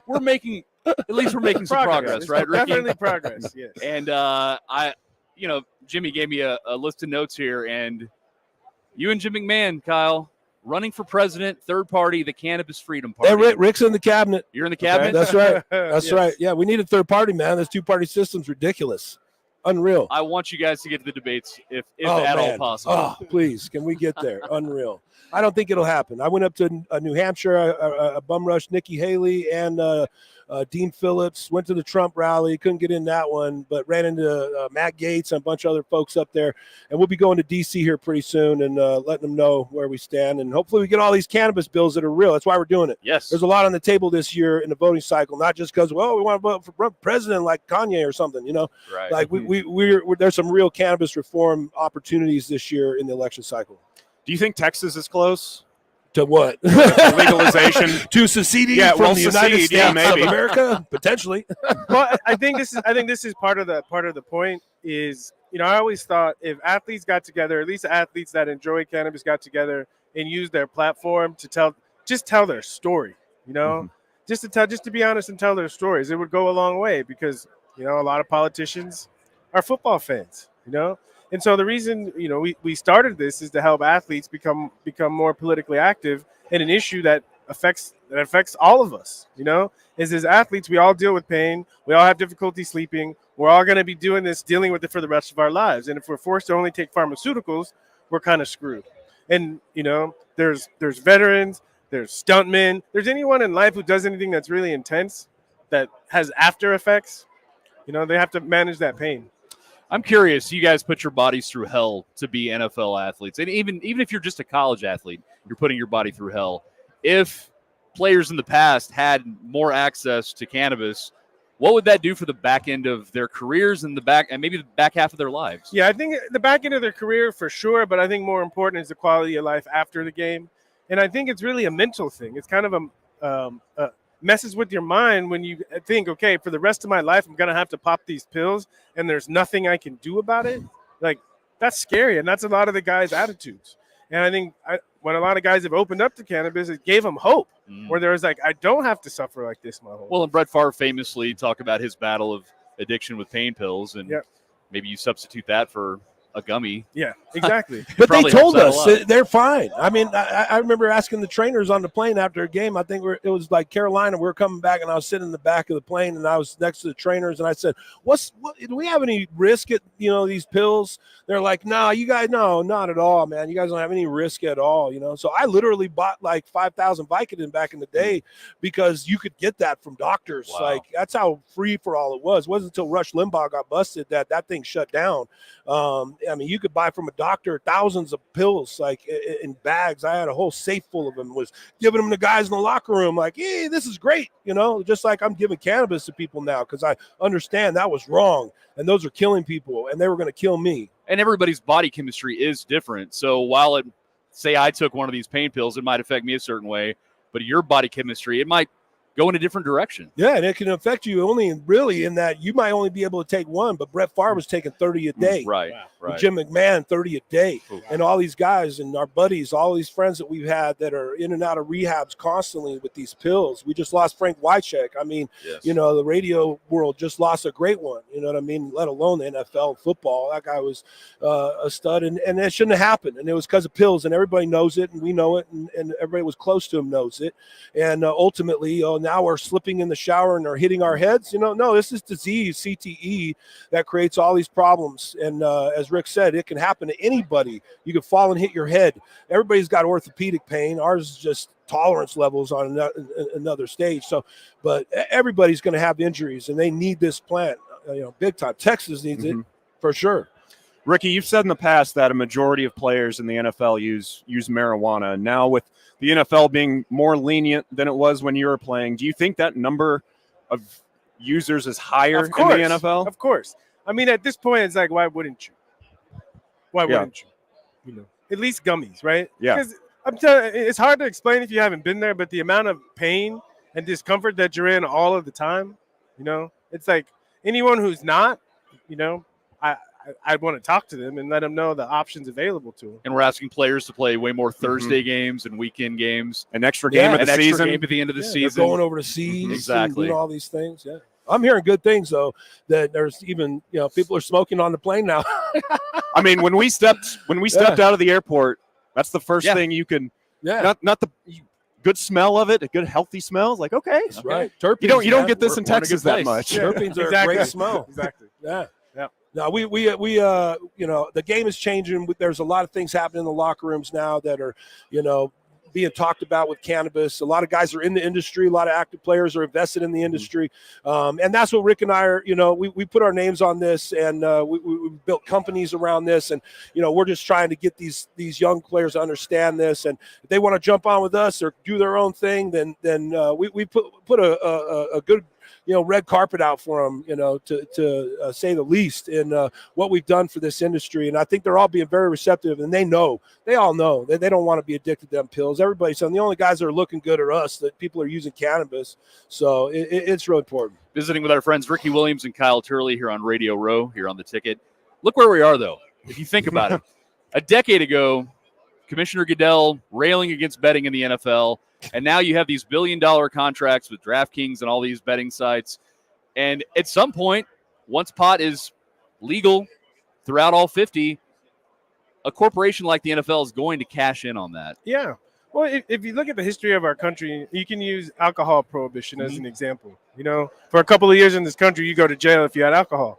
we're making some progress, right, Ricky? Definitely progress, yes. And Jimmy gave me a list of notes here, and you and Jim McMahon, Kyle, running for president, third party, the Cannabis Freedom Party. Hey, Rick's in the cabinet. You're in the cabinet? Okay, that's right. That's Yes. right. Yeah, we need a third party, man. This two-party system's ridiculous. Unreal. I want you guys to get to the debates if at all possible. Oh, please, can we get there? Unreal. I don't think it'll happen. I went up to New Hampshire, a bum rush Nikki Haley and Dean Phillips, went to the Trump rally, couldn't get in that one, but ran into Matt Gaetz and a bunch of other folks up there. And we'll be going to D.C. here pretty soon and letting them know where we stand. And hopefully we get all these cannabis bills that are real. That's why we're doing it. Yes. There's a lot on the table this year in the voting cycle, not just because, we want to vote for president like Kanye or something, Right. Like we're there's some real cannabis reform opportunities this year in the election cycle. Do you think Texas is close to what? Legalization to seceding from the United States yeah, maybe. of America, potentially. Well, I think this is part of the point is, I always thought if athletes got together, at least athletes that enjoy cannabis got together and used their platform to tell their story, just to be honest and tell their stories, it would go a long way because, a lot of politicians are football fans, And so the reason, we started this is to help athletes become more politically active in an issue that affects all of us, is as athletes, we all deal with pain. We all have difficulty sleeping. We're all going to be dealing with it for the rest of our lives. And if we're forced to only take pharmaceuticals, we're kind of screwed. And, there's veterans, there's stuntmen, there's anyone in life who does anything that's really intense that has after effects, they have to manage that pain. I'm curious, you guys put your bodies through hell to be NFL athletes. And even if you're just a college athlete, you're putting your body through hell. If players in the past had more access to cannabis, what would that do for the back end of their careers and maybe the back half of their lives? Yeah, I think the back end of their career for sure, but I think more important is the quality of life after the game. And I think it's really a mental thing. It's kind of a messes with your mind when you think, okay, for the rest of my life, I'm going to have to pop these pills and there's nothing I can do about it. Like, that's scary. And that's a lot of the guys' attitudes. And I think when a lot of guys have opened up to cannabis, it gave them hope where there was like, I don't have to suffer like this my whole life. Well, and Brett Favre famously talked about his battle of addiction with pain pills. And maybe you substitute that for a gummy. Yeah, exactly. But they told us they're fine. I mean, I remember asking the trainers on the plane after a game. I think it was like Carolina. We were coming back, and I was sitting in the back of the plane, and I was next to the trainers, and I said, "What? Do we have any risk at these pills?" They're like, "No, you guys, no, not at all, man. You guys don't have any risk at all." So I literally bought like 5,000 Vicodin back in the day because you could get that from doctors. Wow. Like that's how free for all it was. It wasn't until Rush Limbaugh got busted that thing shut down. I mean, you could buy from a doctor thousands of pills, like in bags. I had a whole safe full of them, was giving them to guys in the locker room, like, hey, this is great. Just like I'm giving cannabis to people now because I understand that was wrong. And those are killing people and they were going to kill me. And everybody's body chemistry is different. So while say I took one of these pain pills, it might affect me a certain way, but your body chemistry, it might go in a different direction. Yeah, and it can affect you only really in that you might only be able to take one, but Brett Favre was taking 30 a day. Right, wow. Right. Jim McMahon, 30 a day. Ooh. And all these guys and our buddies, all these friends that we've had that are in and out of rehabs constantly with these pills. We just lost Frank Wycheck. I mean, Yes. the radio world just lost a great one, you know what I mean? Let alone the NFL football. That guy was a stud, and that shouldn't have happened. And it was because of pills, and everybody knows it, and we know it, and everybody was close to him knows it. And ultimately, now we're slipping in the shower and are hitting our heads. No, this is disease, CTE, that creates all these problems. And as Rick said, it can happen to anybody. You can fall and hit your head. Everybody's got orthopedic pain. Ours is just tolerance levels on another stage. So, but everybody's going to have injuries, and they need this plant, big time. Texas needs it for sure. Ricky, you've said in the past that a majority of players in the NFL use marijuana. Now with the NFL being more lenient than it was when you were playing, do you think that number of users is higher in the NFL? Of course. I mean, at this point, it's like, why wouldn't you? Why wouldn't you? At least gummies, right? Yeah. Because I'm telling you, it's hard to explain if you haven't been there, but the amount of pain and discomfort that you're in all of the time, it's like anyone who's not, I'd want to talk to them and let them know the options available to them. And we're asking players to play way more Thursday games and weekend games. An extra game of the extra season. game at the end of the They're season. going over to seas, Exactly. and doing all these things. Yeah, I'm hearing good things though. That there's even people are smoking on the plane now. I mean, when we stepped out of the airport, that's the first thing you can. Yeah, Not the good smell of it, a good healthy smell. It's like, okay, that's right. Terpenes, you don't get this in We're in a Texas good that place. much. Yeah. Terpenes are a great smell. Exactly. Yeah. Yeah. No, we the game is changing. There's a lot of things happening in the locker rooms now that are, being talked about with cannabis. A lot of guys are in the industry. A lot of active players are invested in the industry. And that's what Rick and I are, we put our names on this, and we built companies around this. And, we're just trying to get these young players to understand this. And if they want to jump on with us or do their own thing, then we put a good, red carpet out for them, to say the least, in what we've done for this industry. And I think they're all being very receptive, and they all know that they don't want to be addicted to them pills. Everybody's saying the only guys that are looking good are us, that people are using cannabis. So it's really important. Visiting with our friends Ricky Williams and Kyle Turley here on Radio Row, here on The Ticket. Look where we are, though, if you think about it. A decade ago, Commissioner Goodell railing against betting in the NFL, and now you have these billion-dollar contracts with DraftKings and all these betting sites. And at some point, once pot is legal throughout all 50, a corporation like the NFL is going to cash in on that. Yeah. Well, if you look at the history of our country, you can use alcohol prohibition as an example. For a couple of years in this country, you go to jail if you had alcohol.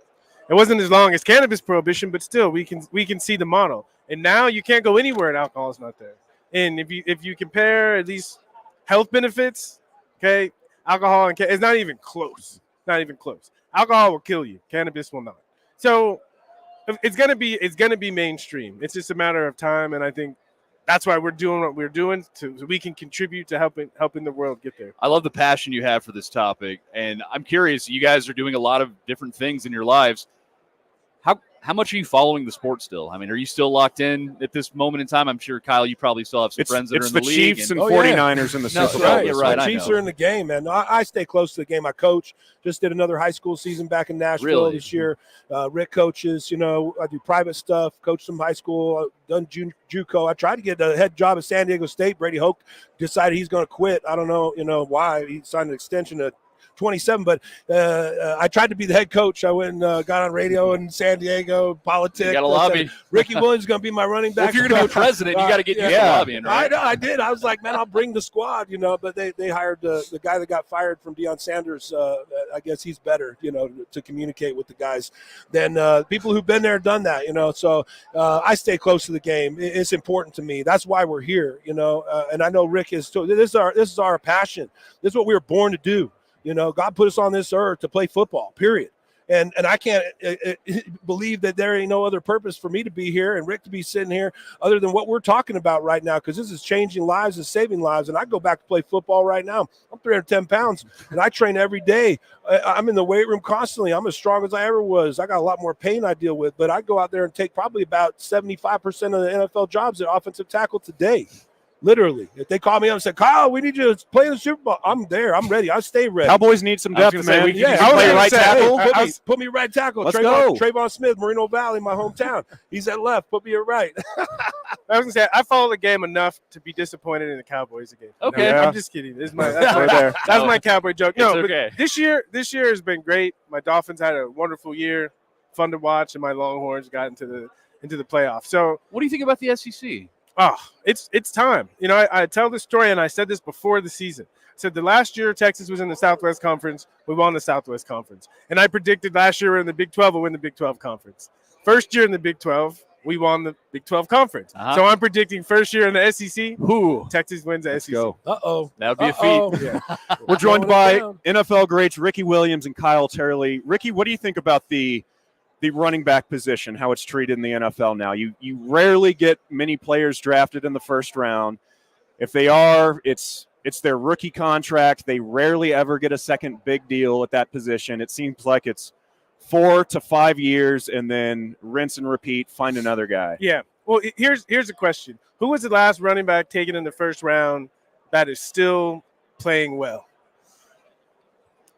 It wasn't as long as cannabis prohibition, but still, we can see the model. And now you can't go anywhere and alcohol is not there. And if you compare at least health benefits, okay, alcohol and it's not even close. Not even close. Alcohol will kill you. Cannabis will not. So it's gonna be mainstream. It's just a matter of time, and I think that's why we're doing what we're doing, so we can contribute to helping the world get there. I love the passion you have for this topic, and I'm curious. You guys are doing a lot of different things in your lives. How much are you following the sport still? I mean, are you still locked in at this moment in time? I'm sure, Kyle, you probably still have some friends that are in the league. It's the Chiefs and 49ers in the Super Bowl. Right, You're right. The Chiefs are in the game, man. I stay close to the game. I coach. Just did another high school season back in Nashville this year. Rick coaches. I do private stuff. Coach some high school. Done JUCO. I tried to get a head job at San Diego State. Brady Hoke decided he's going to quit. I don't know, why. He signed an extension to 27, but I tried to be the head coach. I went and got on radio in San Diego, politics. You got a lobby. Ricky Williams is going to be my running back. Well, if you're going to be president, you got to get used to lobbying, right? I did. I was like, man, I'll bring the squad, but they hired the guy that got fired from Deion Sanders. I guess he's better, to communicate with the guys than people who've been there, done that, So I stay close to the game. It's important to me. That's why we're here, and I know Rick is too. This is our passion. This is what we were born to do. God put us on this earth to play football, period. And I can't believe that there ain't no other purpose for me to be here and Rick to be sitting here other than what we're talking about right now, because this is changing lives and saving lives. And I go back to play football right now. I'm 310 pounds, and I train every day. I'm in the weight room constantly. I'm as strong as I ever was. I got a lot more pain I deal with, but I go out there and take probably about 75% of the NFL jobs at offensive tackle today. Literally, if they call me up and say, "Kyle, we need you to play in the Super Bowl," I'm there. I'm ready. I stay ready. Cowboys need some depth, man. We can play right tackle. Put me right tackle. Let's go. Trayvon Smith, Moreno Valley, my hometown. He's at left. Put me at right. I was gonna say I follow the game enough to be disappointed in the Cowboys again. Okay, I'm just kidding. That's my Cowboy joke. No, It's but okay. this year has been great. My Dolphins had a wonderful year, fun to watch, and my Longhorns got into the playoffs. So What do you think about the SEC? Oh, it's time. I tell this story, and I said this before the season. I said the last year Texas was in the Southwest Conference, we won the Southwest Conference. And I predicted last year we're in the Big 12, we'll win the Big 12 Conference. First year in the Big 12, we won the Big 12 Conference. So I'm predicting first year in the SEC, Texas wins the SEC. Go. That would be a feat. Yeah. We're joined by NFL greats Ricky Williams and Kyle Turley. Ricky, what do you think about the running back position, how it's treated in the NFL now? You rarely get many players drafted in the first round. If they are, it's their rookie contract. They rarely ever get a second big deal at that position. It seems like it's 4 to 5 years and then rinse and repeat, find another guy. Yeah. Well, here's a question. Who was the last running back taken in the first round that is still playing well?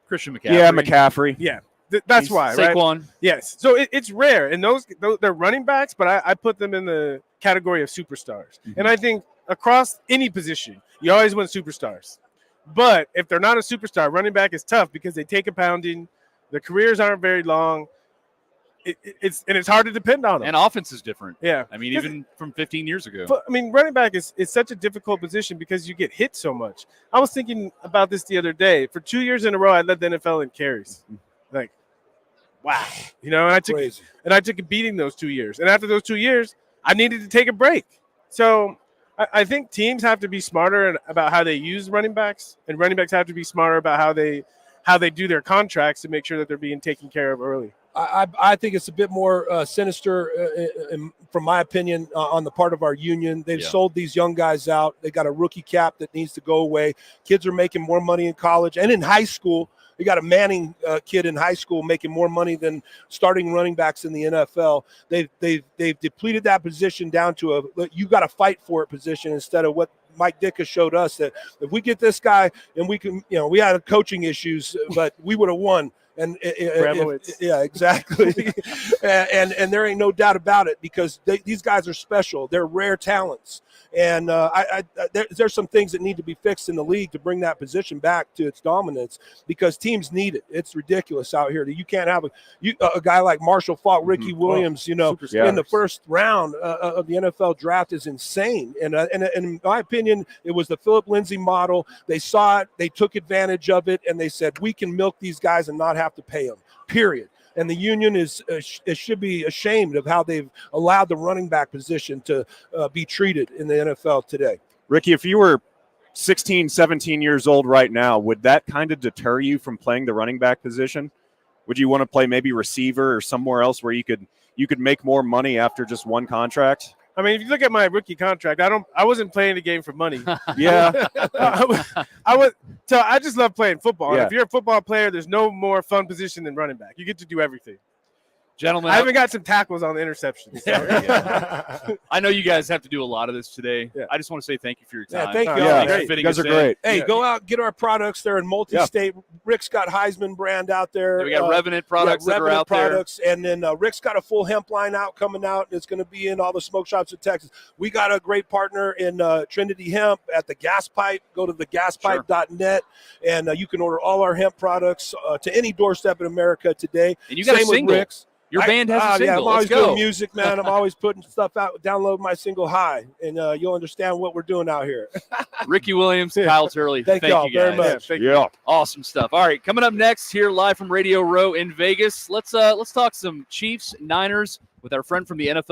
Christian McCaffrey. Yeah, McCaffrey. Yeah. That's why, right? Saquon. Yes. So it's rare, and those they're running backs, but I put them in the category of superstars. Mm-hmm. And I think across any position, you always want superstars. But if they're not a superstar, running back is tough because they take a pounding. Their careers aren't very long. It's hard to depend on them. And offense is different. Yeah. I mean, even from 15 years ago. But, I mean, running back is such a difficult position because you get hit so much. I was thinking about this the other day. For 2 years in a row, I led the NFL in carries. Like, wow. You know, and I took a beating those 2 years. And after those 2 years, I needed to take a break. So I think teams have to be smarter about how they use running backs, and running backs have to be smarter about how they do their contracts to make sure that they're being taken care of early. I think it's a bit more sinister, from my opinion, on the part of our union. They've sold these young guys out. They got a rookie cap that needs to go away. Kids are making more money in college and in high school. You got a Manning kid in high school making more money than starting running backs in the NFL. They've depleted that position down to you got to fight for it position instead of what Mike Dick has showed us, that if we get this guy and we can, we had coaching issues, but we would have won. And yeah, exactly. and there ain't no doubt about it, because these guys are special. They're rare talents. And there's some things that need to be fixed in the league to bring that position back to its dominance, because teams need it. It's ridiculous out here that you can't have a guy like Marshall Faulk, Ricky Williams, in the first round of the NFL draft is insane. And in my opinion, it was the Philip Lindsay model. They saw it, they took advantage of it, and they said, we can milk these guys and not have to pay them, period. And the union should be ashamed of how they've allowed the running back position to be treated in the NFL today. Ricky, if you were 16, 17 years old right now, would that kind of deter you from playing the running back position? Would you want to play maybe receiver or somewhere else where you could make more money after just one contract? I mean, if you look at my rookie contract, I wasn't playing the game for money. Yeah. So I just love playing football. Yeah. And if you're a football player, there's no more fun position than running back. You get to do everything. Gentlemen, I even got some tackles on the interceptions. So. I know you guys have to do a lot of this today. Yeah. I just want to say thank you for your time. Yeah, thank you. Yeah, you guys are great. Hey, go out, get our products. They're in multi-state. Rick's got Heisman brand out there. Yeah, we got Revenant products that are out products. There. And then Rick's got a full hemp line coming out. And it's going to be in all the smoke shops in Texas. We got a great partner in Trinity Hemp at the Gas Pipe. Go to thegaspipe.net, and you can order all our hemp products to any doorstep in America today. And you got a single. Rick's. Your band has a single. Yeah, I'm always Let's go. doing music, man. I'm always putting stuff out. Download my single High, and you'll understand what we're doing out here. Ricky Williams, Kyle Turley. Thank y'all you guys very much. Yeah. Awesome stuff. All right, coming up next here live from Radio Row in Vegas. Let's talk some Chiefs, Niners with our friend from the NFL